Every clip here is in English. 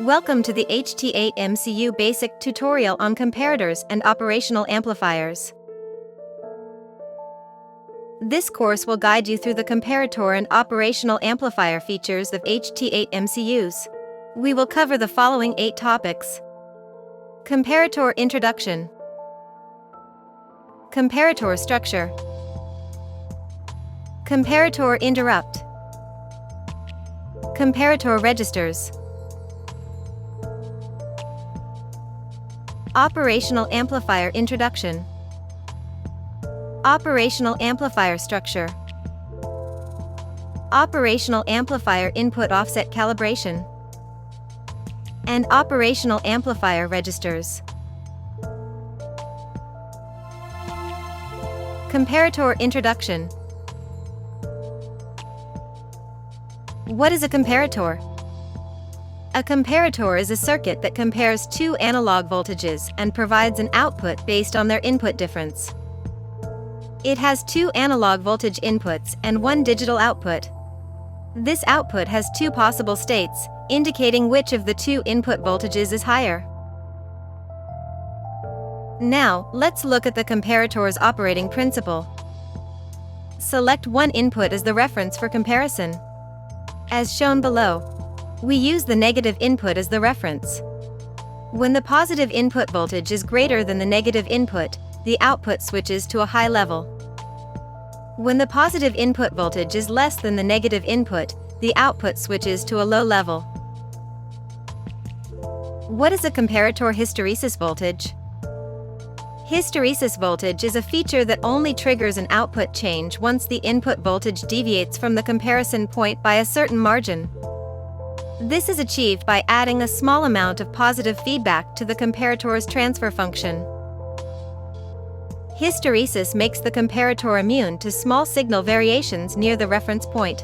Welcome to the HT8 MCU basic tutorial on comparators and operational amplifiers. This course will guide you through the comparator and operational amplifier features of HT8 MCUs. We will cover the following 8 topics: Comparator Introduction, Comparator Structure, Comparator Interrupt, Comparator Registers, Operational Amplifier Introduction, Operational Amplifier Structure, Operational Amplifier Input Offset Calibration, and Operational Amplifier Registers. Comparator Introduction. What is a comparator? A comparator is a circuit that compares two analog voltages and provides an output based on their input difference. It has two analog voltage inputs and one digital output. This output has two possible states, indicating which of the two input voltages is higher. Now, let's look at the comparator's operating principle. Select one input as the reference for comparison. As shown below, we use the negative input as the reference. When the positive input voltage is greater than the negative input, the output switches to a high level. When the positive input voltage is less than the negative input, the output switches to a low level. What is a comparator hysteresis voltage? Hysteresis voltage is a feature that only triggers an output change once the input voltage deviates from the comparison point by a certain margin. This is achieved by adding a small amount of positive feedback to the comparator's transfer function. Hysteresis makes the comparator immune to small signal variations near the reference point.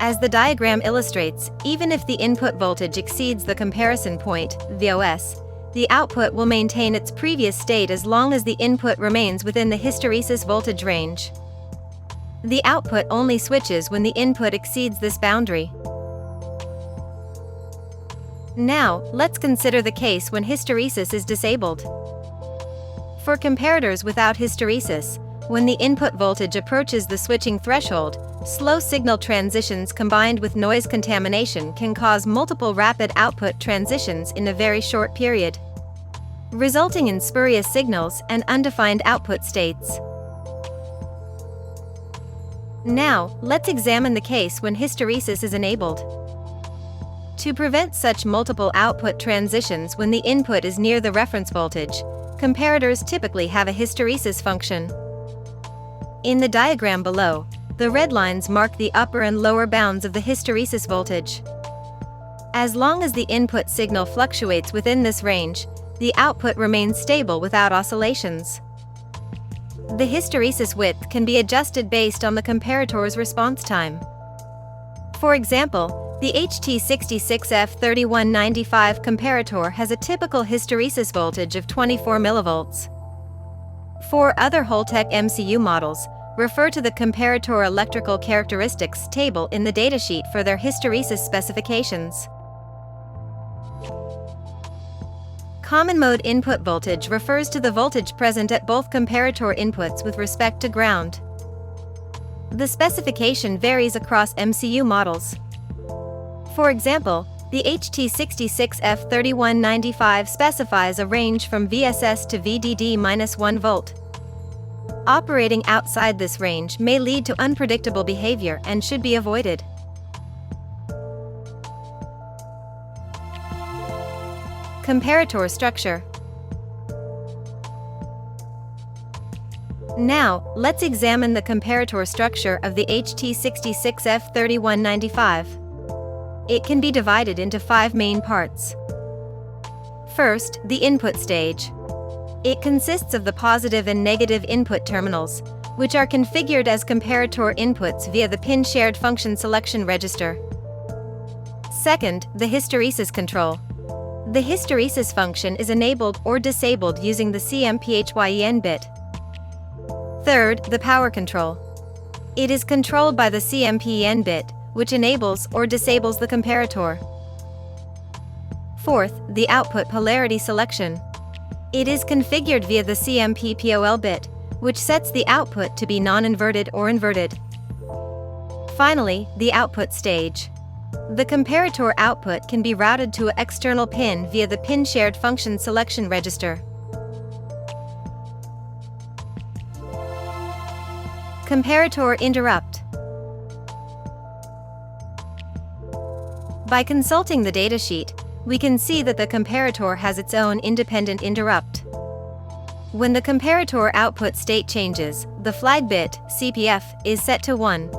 As the diagram illustrates, even if the input voltage exceeds the comparison point, VOS, the output will maintain its previous state as long as the input remains within the hysteresis voltage range. The output only switches when the input exceeds this boundary. Now, let's consider the case when hysteresis is disabled. For comparators without hysteresis, when the input voltage approaches the switching threshold, slow signal transitions combined with noise contamination can cause multiple rapid output transitions in a very short period, resulting in spurious signals and undefined output states. Now, let's examine the case when hysteresis is enabled. To prevent such multiple output transitions when the input is near the reference voltage, comparators typically have a hysteresis function. In the diagram below, the red lines mark the upper and lower bounds of the hysteresis voltage. As long as the input signal fluctuates within this range, the output remains stable without oscillations. The hysteresis width can be adjusted based on the comparator's response time. For example, the HT66F3195 comparator has a typical hysteresis voltage of 24 mV. For other Holtec MCU models, refer to the comparator electrical characteristics table in the datasheet for their hysteresis specifications. Common mode input voltage refers to the voltage present at both comparator inputs with respect to ground. The specification varies across MCU models. For example, the HT66F3195 specifies a range from VSS to VDD-1 volt. Operating outside this range may lead to unpredictable behavior and should be avoided. Comparator Structure. Now, let's examine the comparator structure of the HT66F3195. It can be divided into 5 main parts. First, the input stage. It consists of the positive and negative input terminals, which are configured as comparator inputs via the pin shared function selection register. Second, the hysteresis control. The hysteresis function is enabled or disabled using the CMPHYEN bit. Third, the power control. It is controlled by the CMPEN bit, which enables or disables the comparator. Fourth, the output polarity selection. It is configured via the CMP-POL bit, which sets the output to be non-inverted or inverted. Finally, the output stage. The comparator output can be routed to an external pin via the pin shared function selection register. Comparator Interrupt. By consulting the datasheet, we can see that the comparator has its own independent interrupt. When the comparator output state changes, the flag bit, CPF, is set to 1.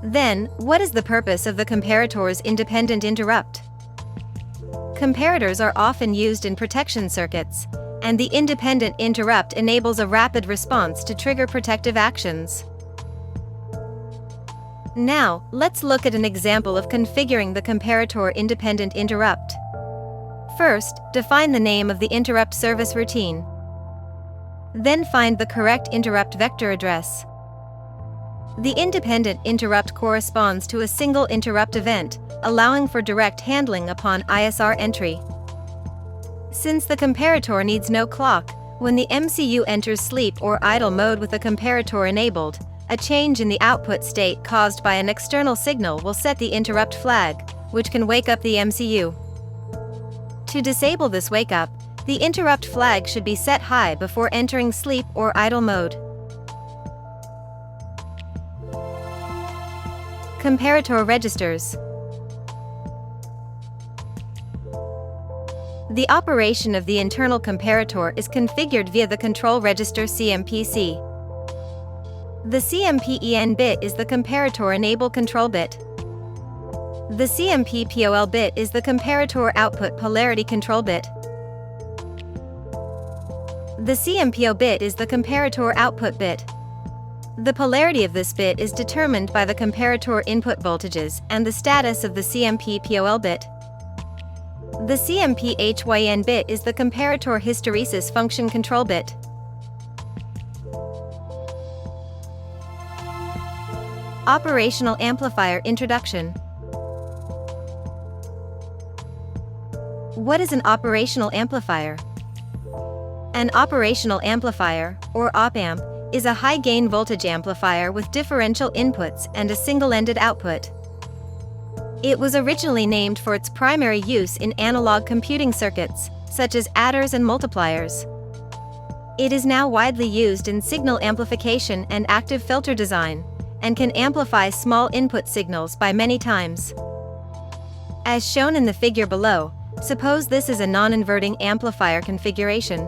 Then, what is the purpose of the comparator's independent interrupt? Comparators are often used in protection circuits, and the independent interrupt enables a rapid response to trigger protective actions. Now, let's look at an example of configuring the comparator independent interrupt. First, define the name of the interrupt service routine. Then find the correct interrupt vector address. The independent interrupt corresponds to a single interrupt event, allowing for direct handling upon ISR entry. Since the comparator needs no clock, when the MCU enters sleep or idle mode with the comparator enabled, a change in the output state caused by an external signal will set the interrupt flag, which can wake up the MCU. To disable this wake up, the interrupt flag should be set high before entering sleep or idle mode. Comparator Registers. The operation of the internal comparator is configured via the control register CMPC. The CMPEN bit is the comparator enable control bit. The CMP-POL bit is the comparator output polarity control bit. The CMPO bit is the comparator output bit. The polarity of this bit is determined by the comparator input voltages and the status of the CMP-POL bit. The CMP-HYN bit is the comparator hysteresis function control bit. Operational Amplifier Introduction. What is an operational amplifier? An operational amplifier, or op-amp, is a high-gain voltage amplifier with differential inputs and a single-ended output. It was originally named for its primary use in analog computing circuits, such as adders and multipliers. It is now widely used in signal amplification and active filter design, and can amplify small input signals by many times. As shown in the figure below, suppose this is a non-inverting amplifier configuration.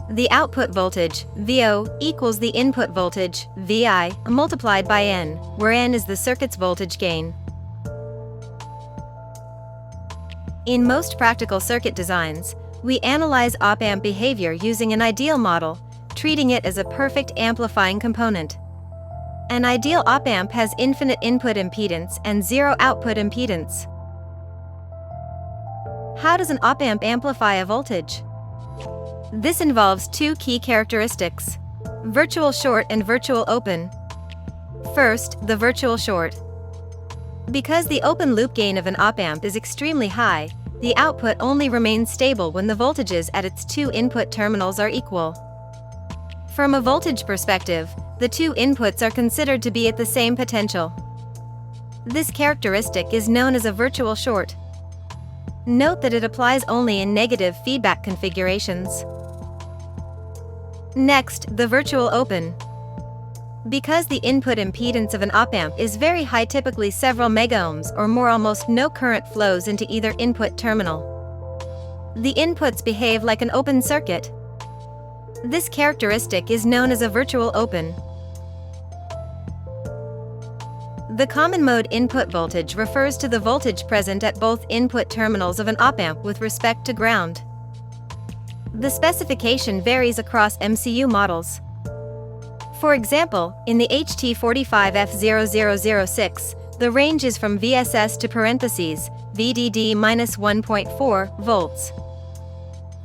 The output voltage, VO, equals the input voltage, VI, multiplied by N, where N is the circuit's voltage gain. In most practical circuit designs, we analyze op-amp behavior using an ideal model, treating it as a perfect amplifying component. An ideal op-amp has infinite input impedance and zero output impedance. How does an op-amp amplify a voltage? This involves two key characteristics: virtual short and virtual open. First, the virtual short. Because the open loop gain of an op-amp is extremely high, the output only remains stable when the voltages at its two input terminals are equal. From a voltage perspective, the two inputs are considered to be at the same potential. This characteristic is known as a virtual short. Note that it applies only in negative feedback configurations. Next, the virtual open. Because the input impedance of an op-amp is very high, typically several megaohms or more, almost no current flows into either input terminal. The inputs behave like an open circuit. This characteristic is known as a virtual open. The common mode input voltage refers to the voltage present at both input terminals of an op-amp with respect to ground. The specification varies across MCU models. For example, in the HT45F0006, the range is from VSS to parentheses, VDD-1.4 volts.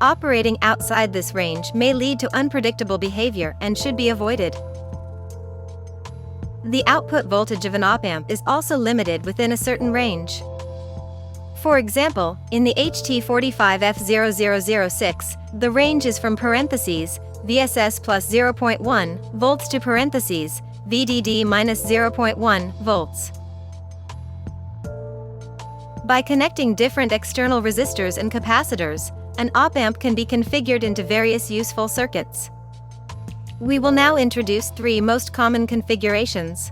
Operating outside this range may lead to unpredictable behavior and should be avoided. The output voltage of an op-amp is also limited within a certain range. For example, in the HT45F0006, the range is from parentheses VSS plus 0.1 volts to parentheses VDD minus 0.1 volts. By connecting different external resistors and capacitors, an op-amp can be configured into various useful circuits. We will now introduce three most common configurations: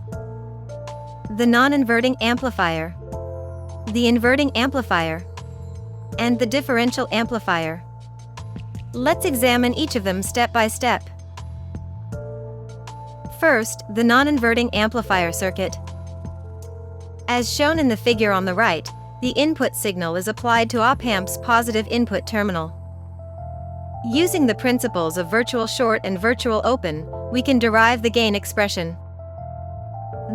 the non-inverting amplifier, the inverting amplifier, and the differential amplifier. Let's examine each of them step by step. First, the non-inverting amplifier circuit. As shown in the figure on the right, the input signal is applied to op-amp's positive input terminal. Using the principles of virtual short and virtual open, we can derive the gain expression.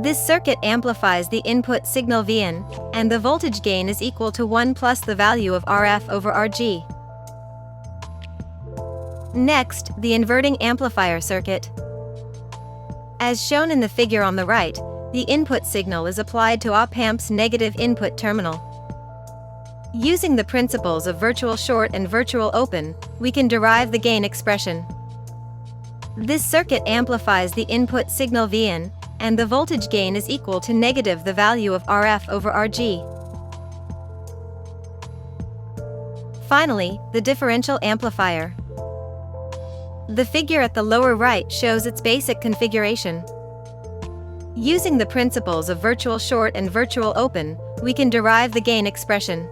This circuit amplifies the input signal Vn, and the voltage gain is equal to 1 plus the value of Rf over Rg. Next, the inverting amplifier circuit. As shown in the figure on the right, the input signal is applied to op-amp's negative input terminal. Using the principles of virtual short and virtual open, we can derive the gain expression. This circuit amplifies the input signal Vn, and the voltage gain is equal to negative the value of Rf over Rg. Finally, the differential amplifier. The figure at the lower right shows its basic configuration. Using the principles of virtual short and virtual open, we can derive the gain expression.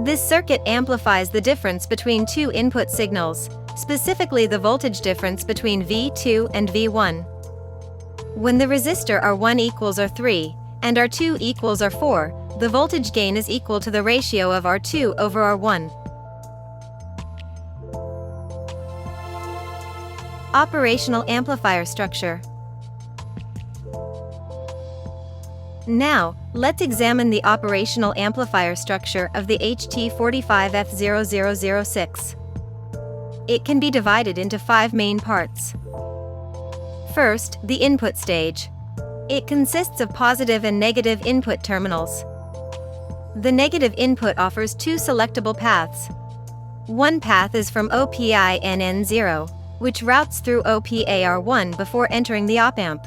This circuit amplifies the difference between two input signals, specifically the voltage difference between V2 and V1. When the resistor R1 equals R3, and R2 equals R4, the voltage gain is equal to the ratio of R2 over R1. Operational amplifier structure. Now, let's examine the operational amplifier structure of the HT45F0006. It can be divided into 5 main parts. First, the input stage. It consists of positive and negative input terminals. The negative input offers 2 selectable paths. One path is from OPINN0, which routes through OPAR1 before entering the op-amp.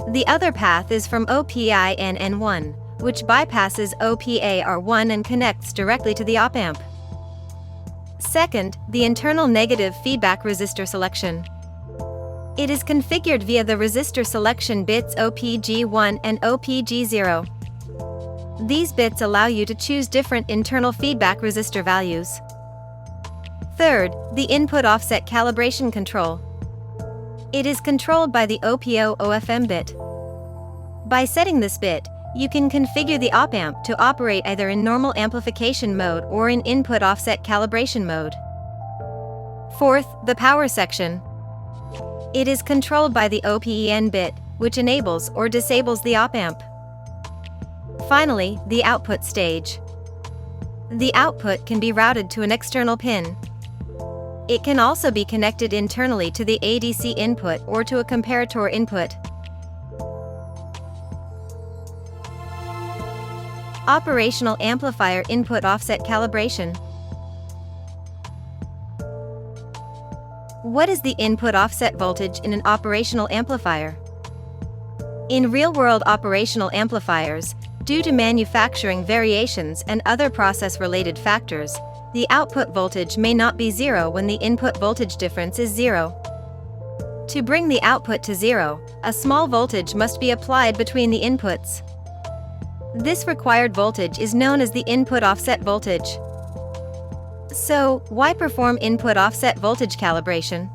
The other path is from OPINN1, which bypasses OPAR1 and connects directly to the op-amp. Second, the internal negative feedback resistor selection. It is configured via the resistor selection bits OPG1 and OPG0. These bits allow you to choose different internal feedback resistor values. Third, the input offset calibration control. It is controlled by the OPO-OFM bit. By setting this bit, you can configure the op-amp to operate either in normal amplification mode or in input offset calibration mode. Fourth, the power section. It is controlled by the OPEN bit, which enables or disables the op-amp. Finally, the output stage. The output can be routed to an external pin. It can also be connected internally to the ADC input or to a comparator input. Operational amplifier input offset calibration. What is the input offset voltage in an operational amplifier? In real-world operational amplifiers, due to manufacturing variations and other process-related factors, the output voltage may not be 0 when the input voltage difference is 0. To bring the output to 0, a small voltage must be applied between the inputs. This required voltage is known as the input offset voltage. So, why perform input offset voltage calibration?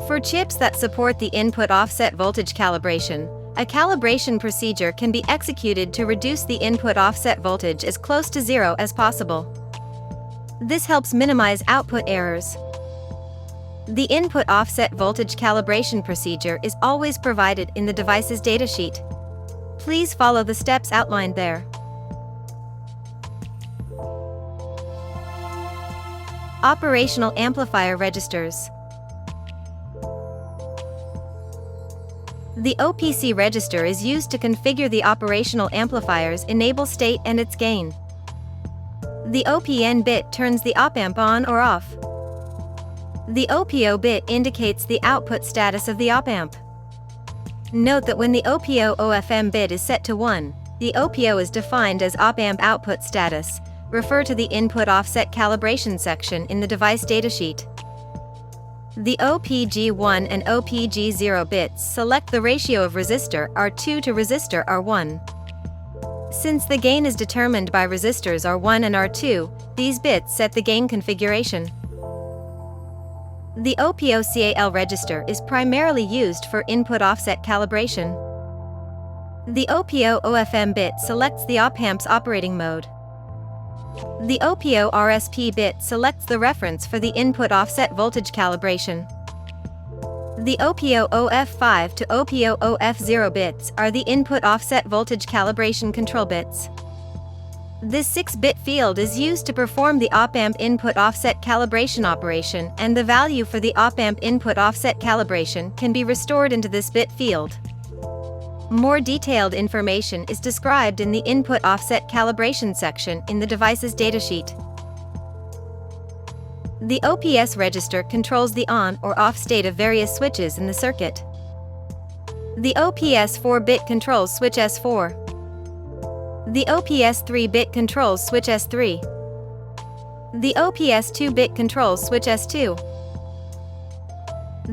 For chips that support the input offset voltage calibration, a calibration procedure can be executed to reduce the input offset voltage as close to 0 as possible. This helps minimize output errors. The input offset voltage calibration procedure is always provided in the device's datasheet. Please follow the steps outlined there. Operational amplifier registers. The OPC register is used to configure the operational amplifier's enable state and its gain. The OPN bit turns the op-amp on or off. The OPO bit indicates the output status of the op-amp. Note that when the OPO-OFM bit is set to 1, the OPO is defined as op-amp output status. Refer to the input offset calibration section in the device datasheet. The OPG1 and OPG0 bits select the ratio of resistor R2 to resistor R1. Since the gain is determined by resistors R1 and R2, these bits set the gain configuration. The OPO-CAL register is primarily used for input offset calibration. The OPO-OFM bit selects the op-amp's operating mode. The OPO-RSP bit selects the reference for the input offset voltage calibration. The OPO-OF5 to OPO-OF0 bits are the input offset voltage calibration control bits. This 6-bit field is used to perform the op-amp input offset calibration operation, and the value for the op-amp input offset calibration can be restored into this bit field. More detailed information is described in the input offset calibration section in the device's datasheet. The OPS register controls the on or off state of various switches in the circuit. The OPS 4-bit controls switch S4. The OPS 3-bit controls switch S3. The OPS 2-bit controls switch S2.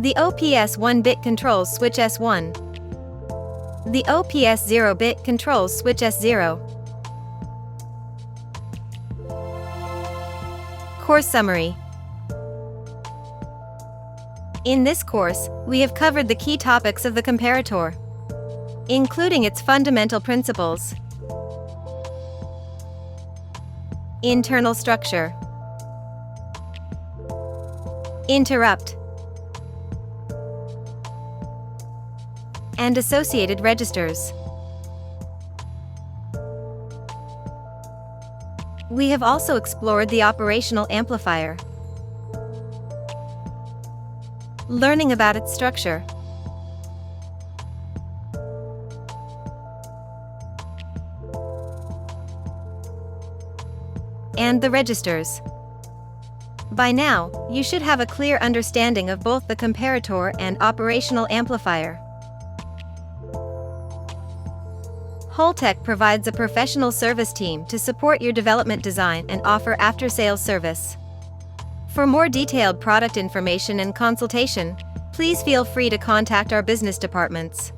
The OPS 1-bit controls switch S1. The OPS 0-bit controls switch S0. Course summary. In this course, we have covered the key topics of the comparator, including its fundamental principles, internal structure, interrupt, and associated registers. We have also explored the operational amplifier, learning about its structure, and the registers. By now, you should have a clear understanding of both the comparator and operational amplifier. Holtec provides a professional service team to support your development design and offer after-sales service. For more detailed product information and consultation, please feel free to contact our business departments.